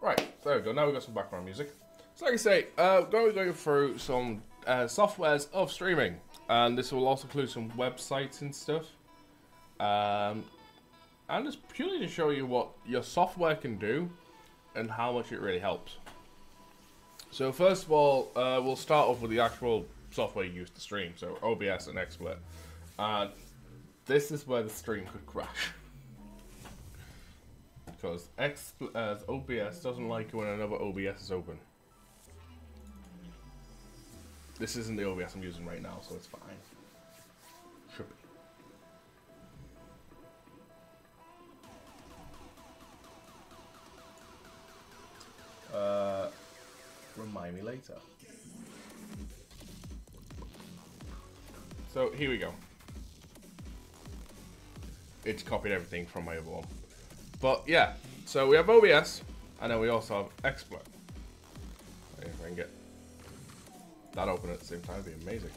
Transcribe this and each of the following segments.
Right, there we go. Now we've got some background music. So like I say, going to be going through some softwares of streaming. And this will also include some websites and stuff. And just purely to show you what your software can do and how much it really helps. So first of all, we'll start off with the actual software you use to stream. So OBS and XSplit. And this is where the stream could crash. Because OBS doesn't like it when another OBS is open. This isn't the OBS I'm using right now, so it's fine. Should be. Remind me later. So here we go. It's copied everything from my other one. But yeah, so we have OBS, and then we also have XSplit. If I can get that open at the same time, it'd be amazing.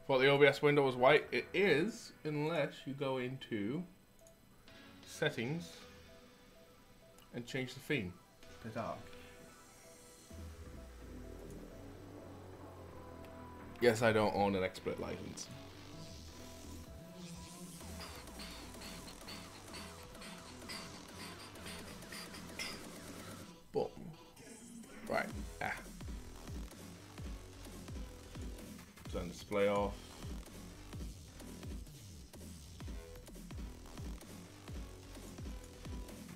But the OBS window is white. It is, unless you go into settings and change the theme to dark. Yes, I don't own an XSplit license. Boom. Right. Turn display off.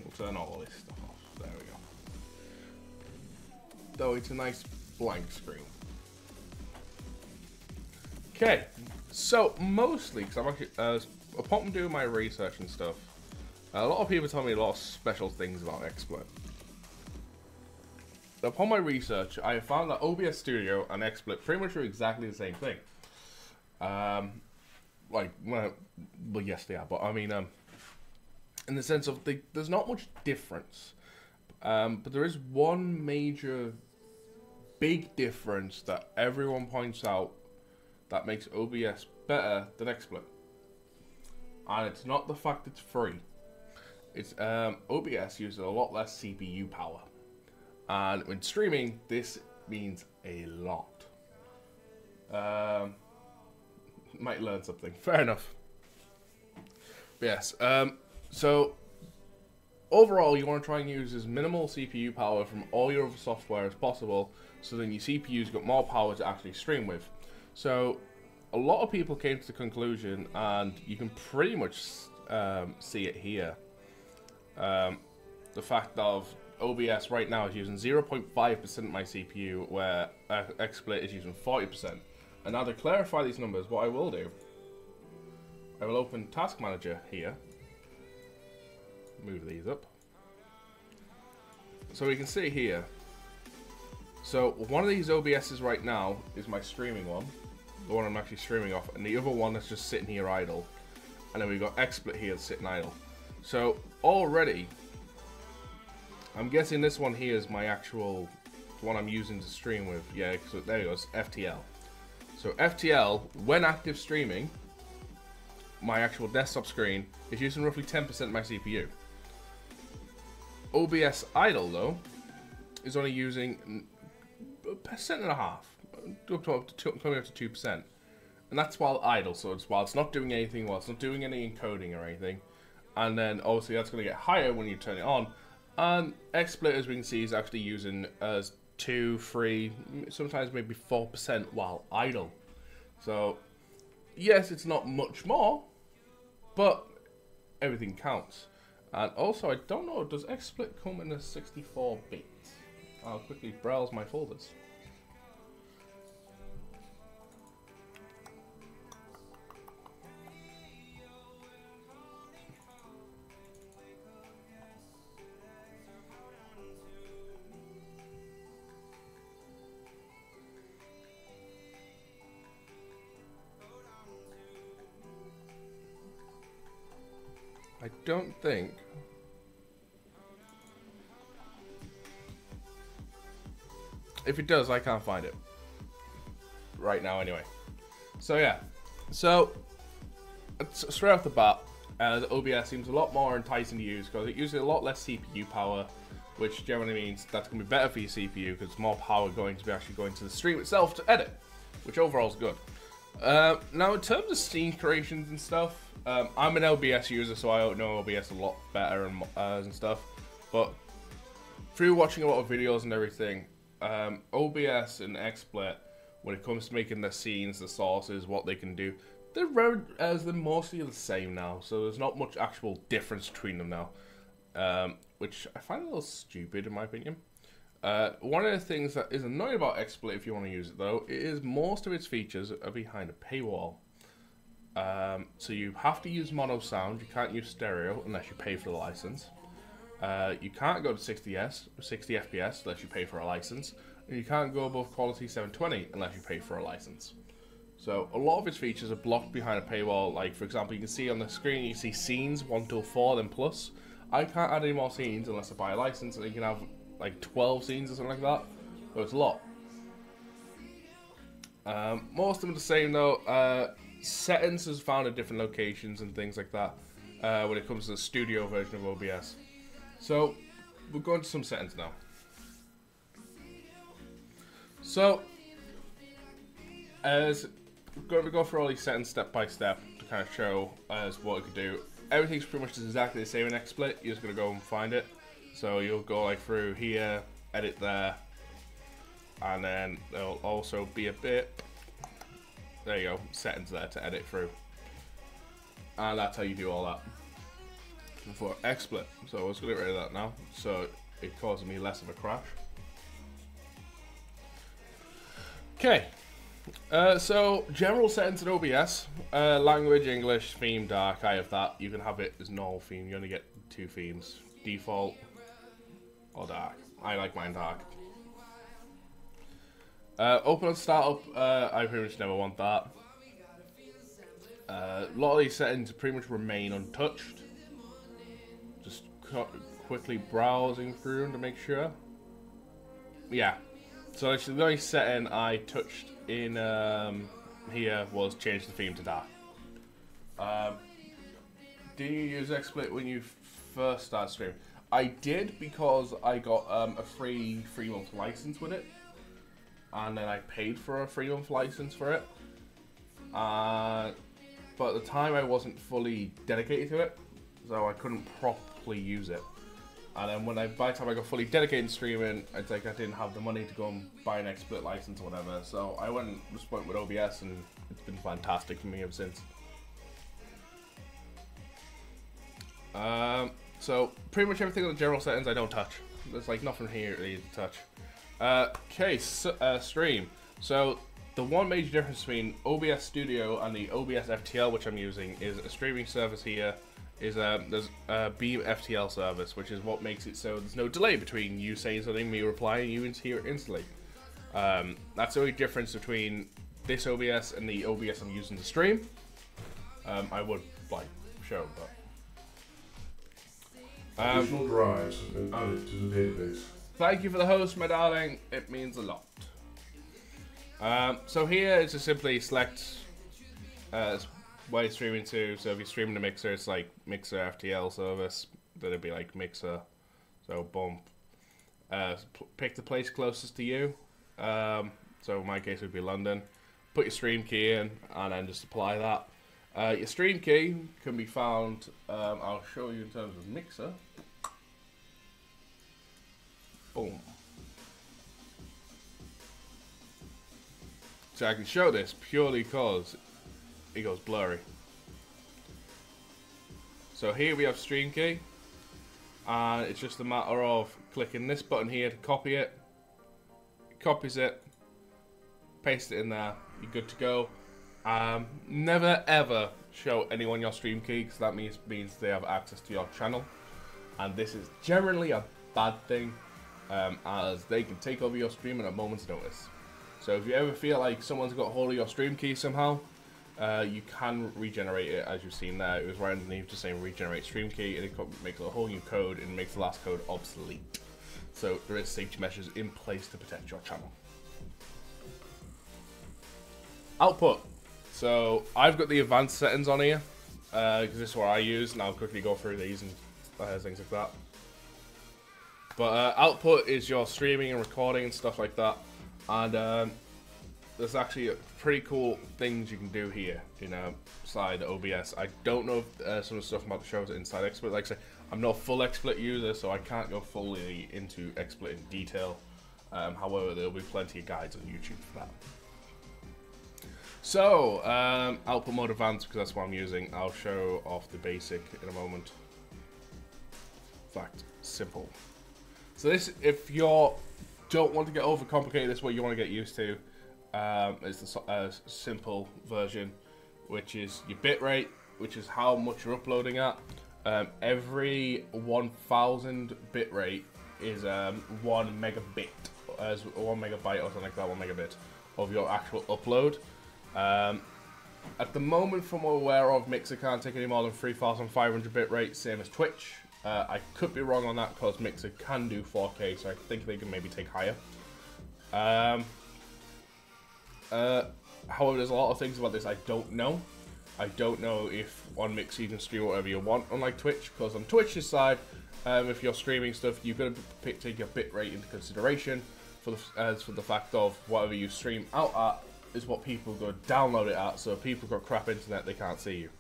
We'll turn all this stuff off. There we go. Though it's a nice blank screen. Okay, so mostly because I'm actually upon doing my research and stuff, a lot of people tell me a lot of special things about XSplit. Upon my research, I found that OBS Studio and XSplit pretty much are exactly the same thing. Well, yes, they are, but I mean, in the sense of there's not much difference, but there is one major, big difference that everyone points out that makes OBS better than XSplit, and it's not the fact it's free. It's OBS uses a lot less CPU power. And when streaming, this means a lot. Might learn something. Fair enough. But yes. So overall, you want to try and use as minimal CPU power from all your other software as possible, so then your CPU's got more power to actually stream with. So a lot of people came to the conclusion, and you can pretty much see it here. The fact of OBS right now is using 0.5% of my CPU, where XSplit is using 40%. And now to clarify these numbers, what I will do, I will open Task Manager here, move these up, so we can see here. So one of these OBSs right now is my streaming one, the one I'm actually streaming off, and the other one that's just sitting here idle. And then we've got XSplit here sitting idle. So already, I'm guessing this one here is my actual one I'm using to stream with. Yeah, so there it goes, FTL. So FTL, when active streaming, my actual desktop screen is using roughly 10% of my CPU. OBS idle though is only using 1.5%, coming up to 2%, and that's while idle. So it's while it's not doing anything, while it's not doing any encoding or anything, and then obviously that's going to get higher when you turn it on. And XSplit, as we can see, is actually using 2, 3, sometimes maybe 4% while idle. So yes, it's not much more, but everything counts. And also, I don't know, does XSplit come in a 64-bit? I'll quickly browse my folders. I don't think If it does, I can't find it right now anyway. So yeah, so straight off the bat, the OBS seems a lot more enticing to use because it uses a lot less CPU power, which generally means that's going to be better for your CPU because more power going to be actually going to the stream itself to edit, which overall is good. Now in terms of scene creations and stuff, I'm an OBS user, so I know OBS a lot better and stuff, but through watching a lot of videos and everything, OBS and XSplit, when it comes to making the scenes, the sources, what they can do, they're mostly the same now, so there's not much actual difference between them now, which I find a little stupid in my opinion. One of the things that is annoying about XSplit, if you want to use it though, is most of its features are behind a paywall. So you have to use mono sound, you can't use stereo unless you pay for the license. You can't go to 60 FPS unless you pay for a license. And you can't go above quality 720 unless you pay for a license. So a lot of its features are blocked behind a paywall. Like for example, you can see on the screen, you see scenes 1 till 4, then plus. I can't add any more scenes unless I buy a license, and you can have like 12 scenes or something like that. So it's a lot. Most of them are the same though. Settings is found at different locations and things like that when it comes to the studio version of OBS. So we're going to some settings now. So as we're going to go through all these settings step by step to kind of show us what it could do. Everything's pretty much exactly the same in XSplit. You're just going to go and find it. So you'll go like through here, edit there, and then there'll also be a bit. There you go, settings there to edit through. And that's how you do all that for XSplit. So let's get rid of that now, so it causes me less of a crash. Okay, so general settings in OBS, language, English, theme, dark, I have that. You can have it as normal theme, you only get 2 themes, default or dark. I like mine dark. Open and startup, I pretty much never want that. A lot of these settings pretty much remain untouched. Just quickly browsing through them to make sure. Yeah. So actually the only setting I touched in here was change the theme to dark. Did you use XSplit when you first started streaming? I did because I got a free 3-month license with it. And then I paid for a 3-month license for it. But at the time I wasn't fully dedicated to it, so I couldn't properly use it. And then by the time I got fully dedicated to streaming, I didn't have the money to go and buy an XSplit license or whatever. So I just went with OBS, and it's been fantastic for me ever since. So pretty much everything in the general settings I don't touch. There's like nothing here really to touch. Okay, stream. So the one major difference between OBS Studio and the OBS FTL, which I'm using, is a streaming service here. There's a Beam FTL service, which is what makes it so there's no delay between you saying something, me replying, you hear it instantly. That's the only difference between this OBS and the OBS I'm using to stream. I would like show, but additional drives have been added to the database. Thank you for the host, my darling. It means a lot. So here is just simply select what you're streaming to. So if you're streaming to Mixer, it's like Mixer FTL service. Then it'd be like Mixer. So boom. Pick the place closest to you. So in my case it would be London. Put your stream key in and then just apply that. Your stream key can be found, I'll show you in terms of Mixer. Boom. So I can show this purely because it goes blurry. So here we have stream key, and it's just a matter of clicking this button here to copy it. It copies it, paste it in there, you're good to go. Never ever show anyone your stream key, because that means they have access to your channel, and this is generally a bad thing, as they can take over your stream at a moment's notice. So if you ever feel like someone's got hold of your stream key somehow, you can regenerate it. As you've seen there, it was right underneath just saying regenerate stream key, and it makes a whole new code and makes the last code obsolete. So there is safety measures in place to protect your channel. Output. So I've got the advanced settings on here because this is what I use, and I'll quickly go through these and things like that. But output is your streaming and recording and stuff like that, and there's actually pretty cool things you can do here inside OBS. I don't know if some of the stuff I'm about to show is inside XSplit. Like I say, I'm not a full XSplit user, so I can't go fully into XSplit in detail. However, there'll be plenty of guides on YouTube for that. So, output mode advanced, because that's what I'm using. I'll show off the basic in a moment. In fact, simple. So this, if you don't want to get overcomplicated, this is what you want to get used to. Is the simple version, which is your bitrate, which is how much you're uploading at. Every 1000 bitrate is 1 megabit, as 1 megabyte or something like that, 1 megabit of your actual upload. At the moment, from what we're aware of, Mixer can't take any more than 3500 bitrate, same as Twitch. I could be wrong on that because Mixer can do 4K, so I think they can maybe take higher. However, there's a lot of things about this I don't know. I don't know if on Mixer you can stream whatever you want, unlike Twitch, because on Twitch's side, if you're streaming stuff, you've got to take your bitrate into consideration for the fact of whatever you stream out at is what people go download it at. So if people got crap internet, they can't see you.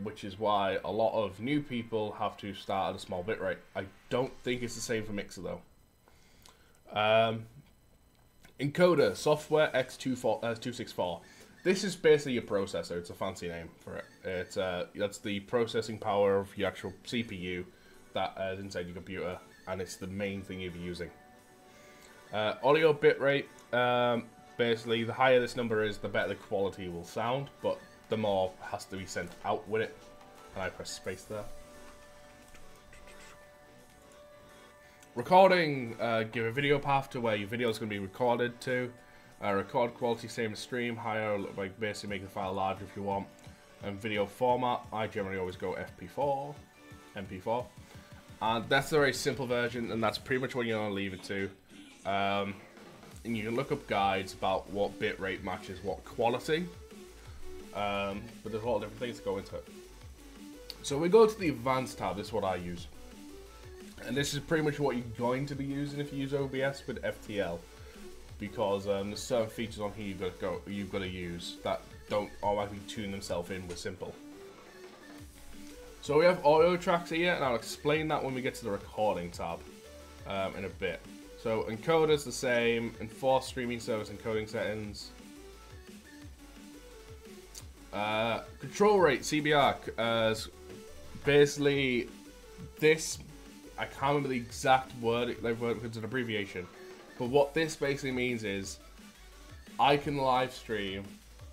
Which is why a lot of new people have to start at a small bitrate. I don't think it's the same for Mixer though. Encoder, software X264. This is basically your processor. It's a fancy name for it. It's that's the processing power of your actual CPU that is inside your computer, and it's the main thing you'll be using. Audio bitrate. Basically, the higher this number is, the better the quality will sound, but the more has to be sent out with it. And I press space there. Recording, give a video path to where your video is going to be recorded to. Record quality, same as stream, higher, like basically make the file larger if you want. And video format, I generally always go MP4. And that's a very simple version, and that's pretty much what you're going to leave it to. And you can look up guides about what bitrate matches what quality. But there's a lot of different things that go into it. So we go to the advanced tab. This is what I use. And this is pretty much what you're going to be using if you use OBS with FTL, because there's certain features on here you've got to use that don't automatically tune themselves in with simple. So we have audio tracks here, and I'll explain that when we get to the recording tab in a bit. So encoder's the same, enforced streaming service encoding settings. Control rate, CBR, basically this, I can't remember the exact word, it's an abbreviation, but what this basically means is I can live stream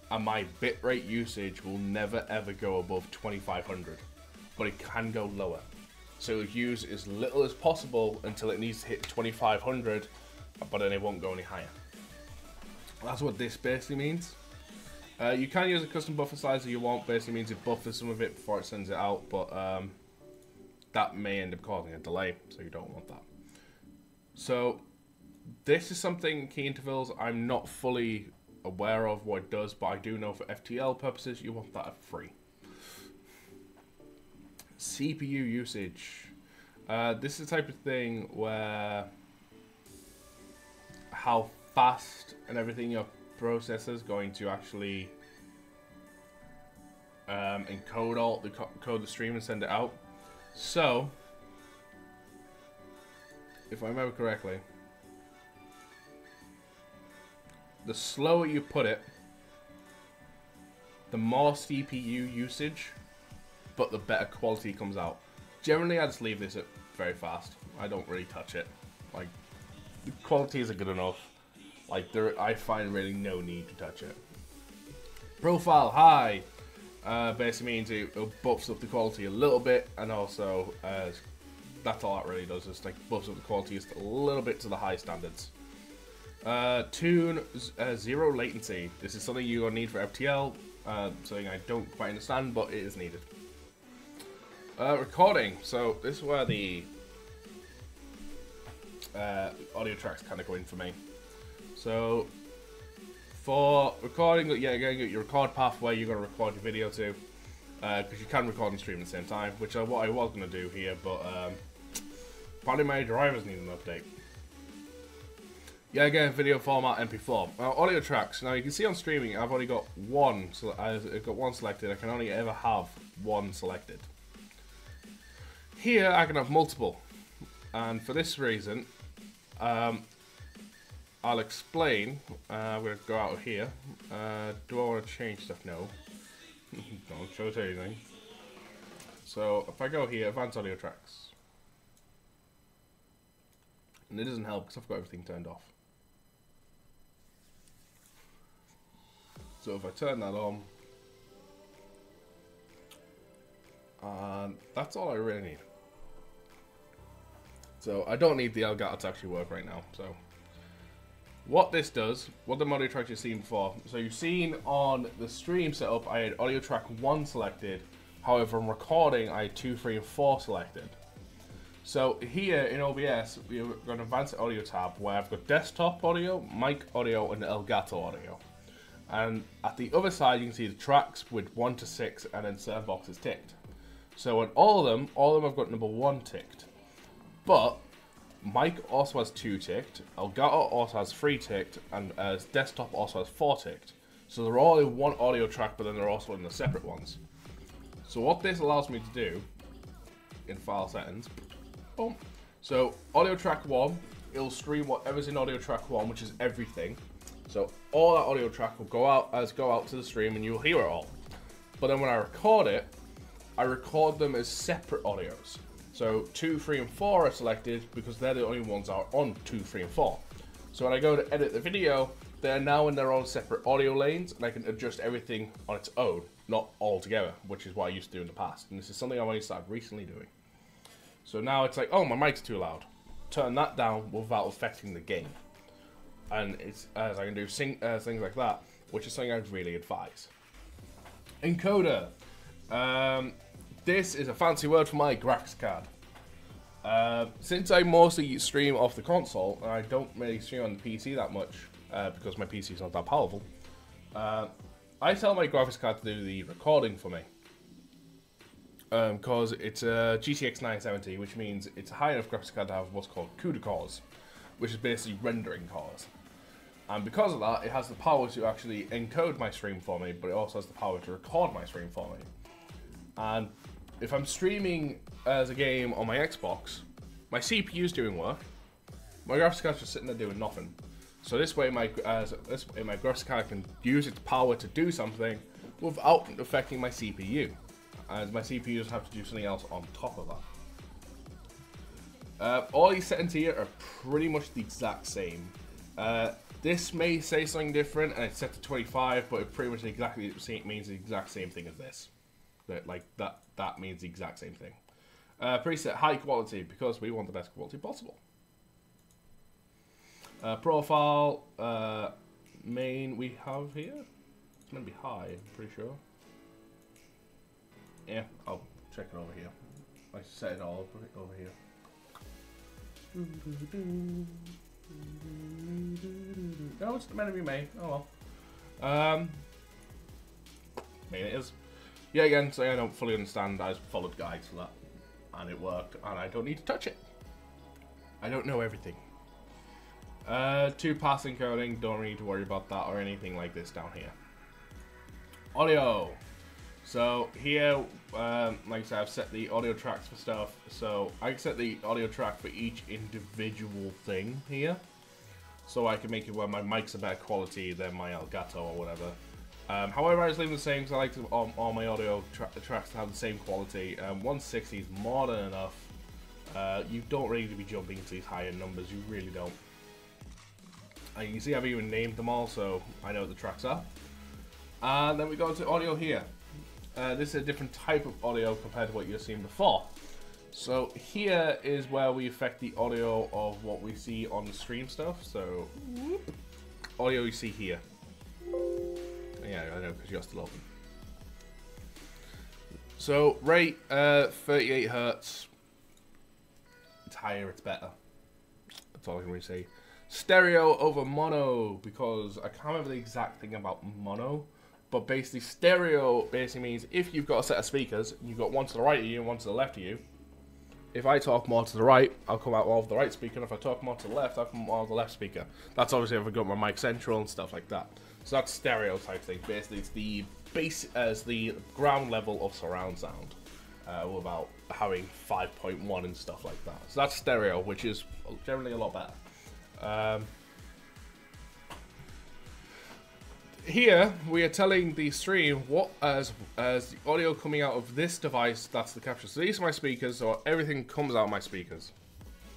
and my bitrate usage will never ever go above 2500, but it can go lower. So use as little as possible until it needs to hit 2500, but then it won't go any higher. That's what this basically means. You can use a custom buffer size if you want. Basically means it buffers some of it before it sends it out, but that may end up causing a delay, so you don't want that. So this is something, key intervals, I'm not fully aware of what it does, but I do know for FTL purposes you want that at free. CPU usage. This is the type of thing where how fast and everything your processor is going to actually encode the stream and send it out. So, if I remember correctly, the slower you put it, the more CPU usage, but the better quality comes out. Generally, I just leave this at very fast. I don't really touch it. Like, the quality isn't good enough. Like, I find really no need to touch it. Profile high. Basically means it buffs up the quality a little bit, and also that's all that really does, is like buffs up the quality just a little bit to the high standards. Tune, zero latency. This is something you're gonna need for FTL, something I don't quite understand, but it is needed. audio tracks kind of go in for me. So for recording, yeah, again, your record path where you're going to record your video to, because you can record and stream at the same time, which is what I was going to do here, but probably my drivers need an update. Yeah, again, video format MP4. Now, audio tracks. Now you can see on streaming, I've only got one. So I've got one selected. I can only ever have one selected. Here, I can have multiple, and for this reason, I'll explain. I'm going to go out of here. Do I want to change stuff? No. Don't show us anything. So if I go here, advanced audio tracks. And it doesn't help because I've got everything turned off. So if I turn that on, and that's all I really need. So I don't need the Elgato to actually work right now. So what this does, what the audio track you've seen before. So you've seen on the stream setup, I had audio track 1 selected. However, in recording, I had 2, 3, and 4 selected. So here in OBS, we've got an advanced audio tab where I've got desktop audio, mic audio, and Elgato audio. And at the other side, you can see the tracks with 1 to 6 and then certain boxes ticked. So on all of them I've got number 1 ticked. But mic also has 2 ticked, Elgato also has 3 ticked, and desktop also has 4 ticked. So they're all in one audio track, but then they're also in the separate ones. So what this allows me to do in file settings, boom. So audio track 1, it'll stream whatever's in audio track 1, which is everything. So all that audio track will go out to the stream, and you'll hear it all. But then when I record it, I record them as separate audios. So 2, 3, and 4 are selected because they're the only ones that are on 2, 3, and 4. So when I go to edit the video, they're now in their own separate audio lanes, and I can adjust everything on its own, not all together, which is what I used to do in the past. And this is something I've only started recently doing. So now it's like, oh, my mic's too loud. Turn that down without affecting the game. And it's as I can do things like that, which is something I'd really advise. Encoder. This is a fancy word for my graphics card. Since I mostly stream off the console, and I don't really stream on the PC that much, because my PC is not that powerful, I tell my graphics card to do the recording for me. Because it's a GTX 970, which means it's a high enough graphics card to have what's called CUDA cores, which is basically rendering cores. And because of that, it has the power to actually encode my stream for me, but it also has the power to record my stream for me. And if I'm streaming as a game on my Xbox, my CPU's doing work, my graphics card's just sitting there doing nothing. So this way my graphics card can use its power to do something without affecting my CPU. As my CPU doesn't have to do something else on top of that. All these settings here are pretty much the exact same. This may say something different, and it's set to 25, but it pretty much means the exact same thing as this. That means the exact same thing. Preset high quality, because we want the best quality possible. Profile main we have here. It's meant to be high, I'm pretty sure. Yeah, I'll check it over here. I set it all over here. No, it's meant to be May. Oh well. Maybe it is. Yeah, again, so I don't fully understand. I followed guides for that, and it worked, and I don't need to touch it. I don't know everything. 2-pass encoding. Don't need to worry about that or anything like this down here. Audio. So here, like I said, I've set the audio tracks for stuff. So I can set the audio track for each individual thing here. So I can make it where my mic's a better quality than my Elgato or whatever. However, I just leave them the same because I like all my audio tracks to have the same quality. 160 is more than enough. You don't really need to be jumping into these higher numbers. You really don't. You can see I've even named them all, so I know what the tracks are. And then we go to audio here. This is a different type of audio compared to what you've seen before. So here is where we affect the audio of what we see on the stream stuff. So audio you see here. Yeah, I know because you're still open. So rate 38 Hz. It's higher, it's better. That's all I can really say. Stereo over mono, because I can't remember the exact thing about mono, but basically stereo basically means if you've got a set of speakers, you've got one to the right of you and one to the left of you. If I talk more to the right, I'll come out more of the right speaker, and if I talk more to the left, I'll come out more of the left speaker. That's obviously if I've got my mic central and stuff like that. So that's stereo type thing. Basically, it's the base as the ground level of surround sound, without having 5.1 and stuff like that. So that's stereo, which is generally a lot better. Here we are telling the stream what as the audio coming out of this device, that's the capture. So these are my speakers, so everything comes out of my speakers.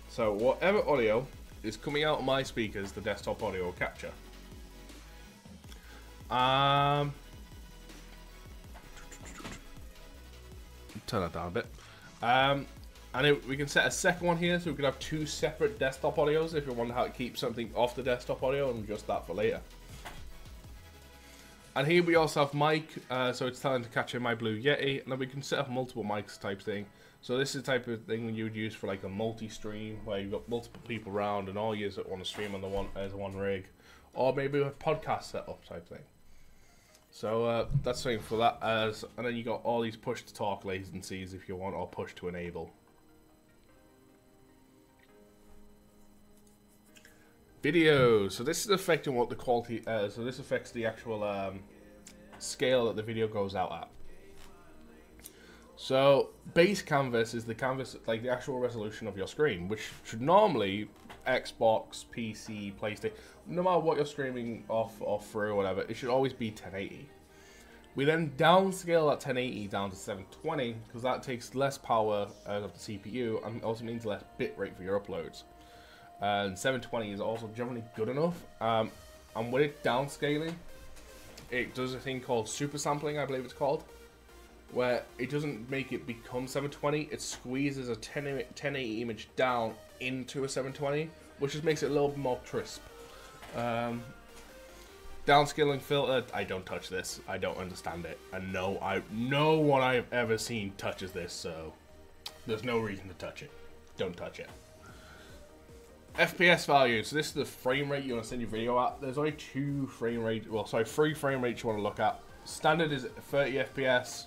So whatever audio is coming out of my speakers, the desktop audio will capture. Turn that down a bit. We can set a second one here, so we can have two separate desktop audios if we want to keep something off the desktop audio and adjust that for later. And here we also have mic, so it's telling to capture my Blue Yeti, and then we can set up multiple mics type thing. So this is the type of thing you would use for like a multi-stream, where you've got multiple people around and all you want to stream on the one rig, or maybe a podcast setup type thing. So that's something for that. And then you got all these push to talk latencies if you want, or push to enable. Video. So this is affecting what the quality. So this affects the actual scale that the video goes out at. So base canvas is the canvas, like the actual resolution of your screen, which should normally Xbox, PC, PlayStation, no matter what you're streaming off or through or whatever, it should always be 1080. We then downscale that 1080 down to 720 because that takes less power out of the CPU and also means less bitrate for your uploads. And 720 is also generally good enough. And with it downscaling, it does a thing called super sampling, I believe it's called, where it doesn't make it become 720, it squeezes a 1080 image down into a 720, which just makes it a little bit more crisp. Downscaling filter, I don't touch this. I don't understand it. And no one I've ever seen touches this, so there's no reason to touch it. Don't touch it. FPS value. So this is the frame rate you want to send your video at. There's only three frame rates you want to look at. Standard is 30 FPS.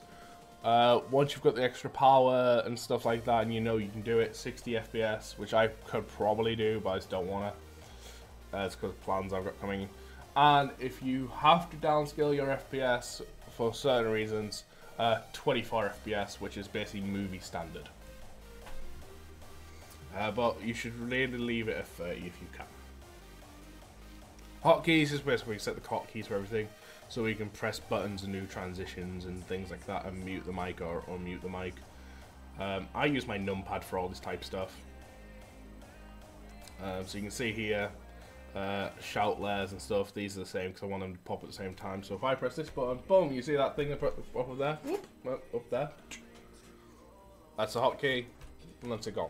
Once you've got the extra power and stuff like that, and you know you can do it, 60 FPS, which I could probably do, but I just don't want to. It's because of plans I've got coming. And if you have to downscale your FPS for certain reasons, 24 FPS, which is basically movie standard. But you should really leave it at 30 if you can. Hotkeys is basically set the hotkeys for everything, so we can press buttons and do transitions and things like that, and mute the mic or unmute the mic. I use my numpad for all this type of stuff. So you can see here, shout layers and stuff, these are the same because I want them to pop at the same time. So if I press this button, boom, you see that thing up there? Up there. That's a hotkey, and that's it gone.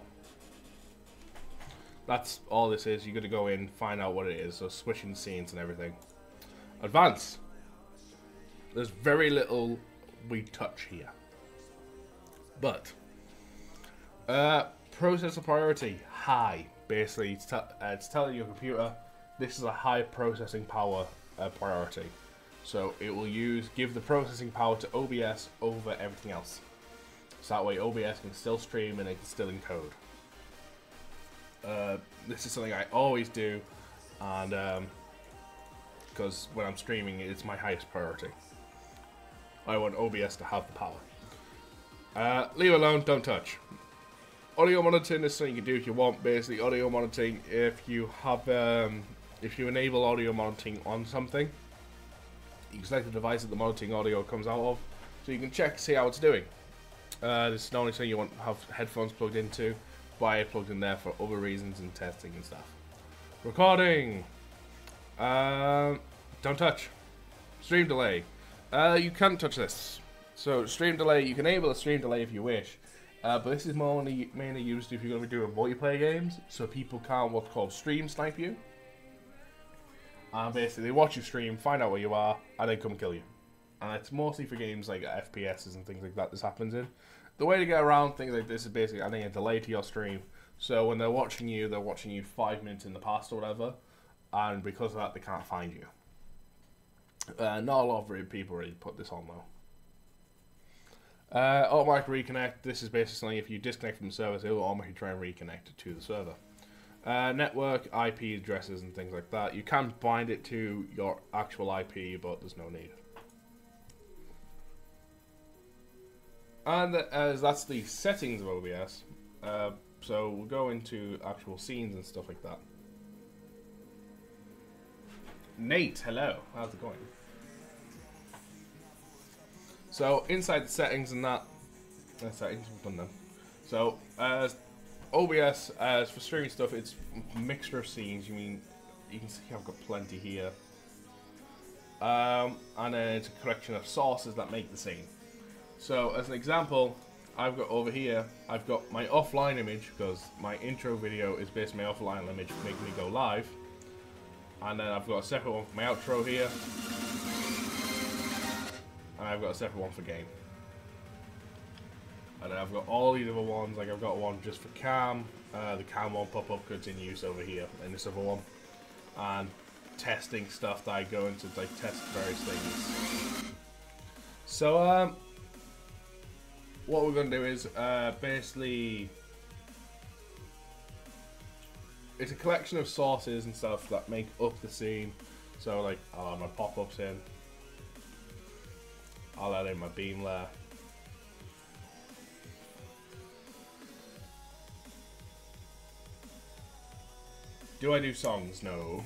That's all this is. You got to go in, find out what it is. So switching scenes and everything. Advanced. There's very little we touch here. But processor priority high. Basically, it's telling your computer this is a high processing power priority. So it will give the processing power to OBS over everything else. So that way OBS can still stream and it can still encode. This is something I always do, and because when I'm streaming, it's my highest priority. I want OBS to have the power. Leave alone, don't touch. Audio monitoring is something you can do if you want. Basically, audio monitoring, if you enable audio monitoring on something, you can select the device that the monitoring audio comes out of, so you can check to see how it's doing. This is the only thing you want to have headphones plugged into. Why I plugged in there for other reasons and testing and stuff. Recording. Don't touch. Stream delay. You can't touch this. So stream delay, you can enable a stream delay if you wish. But this is mainly used if you're going to be doing multiplayer games, so people can't what's called stream snipe you. And basically they watch you stream, find out where you are, and then come kill you. And it's mostly for games like FPSs and things like that this happens in. The way to get around things like this is basically adding a delay to your stream, So when they're watching you 5 minutes in the past or whatever, and because of that, they can't find you. Not a lot of people really put this on though. Automatic reconnect. This is basically if you disconnect from the service, it will automatically try and reconnect to the server. Network, IP addresses and things like that. You can bind it to your actual IP, but there's no need. And that's the settings of OBS. So we'll go into actual scenes and stuff like that. Nate, hello. How's it going? So inside the settings and that, settings we've done them. So OBS for streaming stuff, it's a mixture of scenes. You can see I've got plenty here, and then it's a collection of sources that make the scene. So as an example, I've got over here, I've got my offline image because my intro video is basically my offline image making me go live, and then I've got a separate one for my outro here. And I've got a separate one for game. And then I've got all these other ones, like I've got one just for cam. The cam one pop-up goods in use over here in this other one. And testing stuff that I go into like test various things. So what we're gonna do is basically it's a collection of sources and stuff that make up the scene. So like my pop-ups in. I'll add in my beam layer. Do I do songs? No.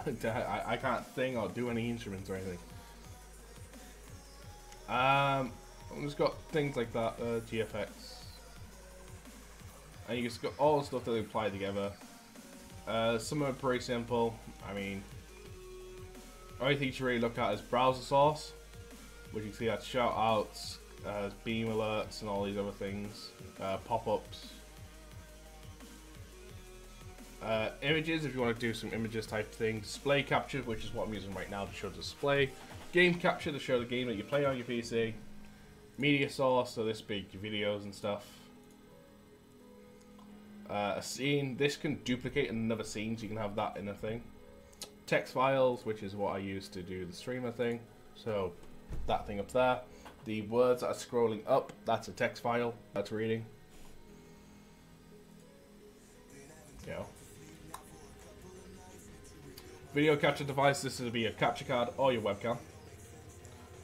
I can't sing or do any instruments or anything. I've just got things like that, GFX. And you just got all the stuff that they apply together. Some of it pretty simple. I mean, only thing you should really look at is browser source, which you can see that shout outs, beam alerts, and all these other things, pop-ups. Images, if you want to do some images type thing. Display capture, which is what I'm using right now to show the display. Game capture to show the game that you play on your PC. Media source, so this big videos and stuff. A scene, this can duplicate another scene, so you can have that in a thing. Text files, which is what I use to do the streamer thing. So that thing up there. The words that are scrolling up, that's a text file that's reading. Yeah. Video capture device, this would be a capture card or your webcam.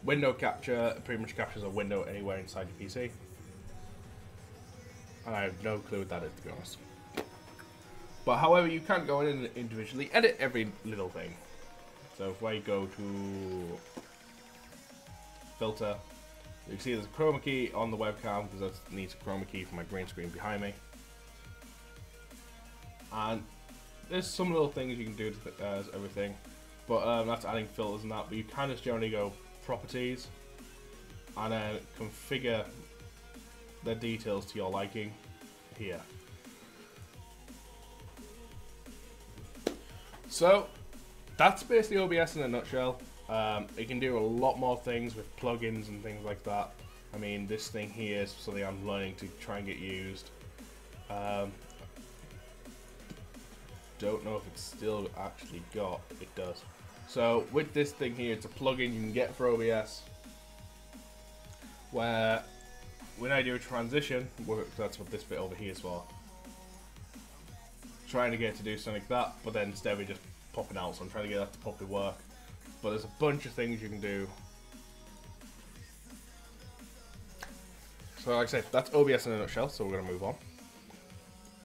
Window capture pretty much captures a window anywhere inside your PC. And I have no clue what that is, to be honest. But however, you can go in and individually edit every little thing. So if I go to filter, you can see there's a chroma key on the webcam because that needs a chroma key for my green screen behind me. And there's some little things you can do to everything, but that's adding filters and that. But you can just generally go properties and then configure the details to your liking here. So that's basically OBS in a nutshell. It can do a lot more things with plugins and things like that. I mean, this thing here is something I'm learning to try and get used. Don't know if it's still actually got. It does. So with this thing here, it's a plugin you can get for OBS, where when I do a transition, that's what this bit over here is for. Trying to get it to do something like that, but then instead we're just popping out, so I'm trying to get that to properly work. But there's a bunch of things you can do. So like I said, that's OBS in a nutshell, so we're going to move on.